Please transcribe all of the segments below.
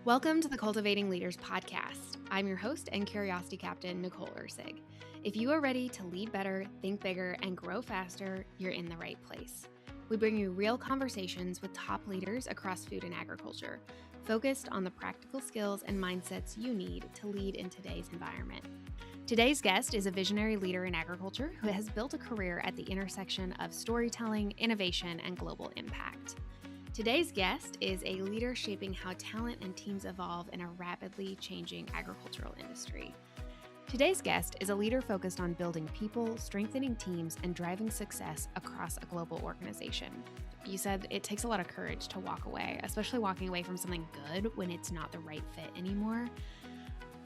Welcome to the Cultivating Leaders Podcast. I'm your host and curiosity captain, Nicole Ursig. If you are ready to lead better, think bigger, and grow faster, you're in the right place. We bring you real conversations with top leaders across food and agriculture, focused on the practical skills and mindsets you need to lead in today's environment. Today's guest is a visionary leader in agriculture who has built a career at the intersection of storytelling, innovation, and global impact. Today's guest is a leader shaping how talent and teams evolve in a rapidly changing agricultural industry. Today's guest is a leader focused on building people, strengthening teams, and driving success across a global organization. You said it takes a lot of courage to walk away, especially walking away from something good when it's not the right fit anymore.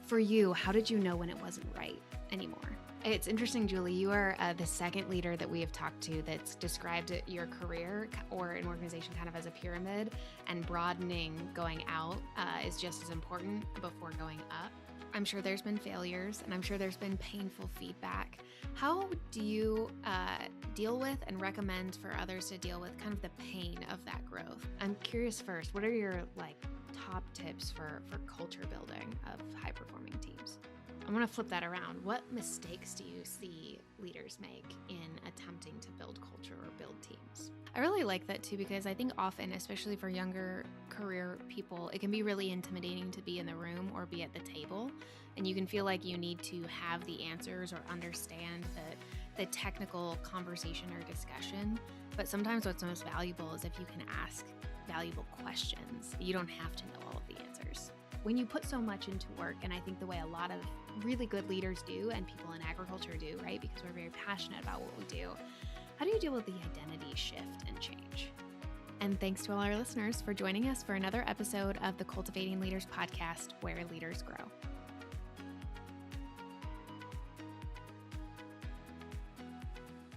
For you, how did you know when it wasn't right anymore? It's interesting, Julie, you are the second leader that we have talked to that's described your career or an organization kind of as a pyramid, and broadening going out is just as important before going up. I'm sure there's been failures and I'm sure there's been painful feedback. How do you deal with and recommend for others to deal with kind of the pain of that growth? I'm curious first, what are your top tips for culture building of high-performing teams? I want to flip that around. What mistakes do you see leaders make in attempting to build culture or build teams? I really like that too, because I think often, especially for younger career people, it can be really intimidating to be in the room or be at the table. And you can feel like you need to have the answers or understand the technical conversation or discussion. But sometimes what's most valuable is if you can ask valuable questions. You don't have to know all of the answers. When you put so much into work, and I think the way a lot of really good leaders do and people in agriculture do, right? Because we're very passionate about what we do. How do you deal with the identity shift and change? And thanks to all our listeners for joining us for another episode of the Cultivating Leaders Podcast, where leaders grow.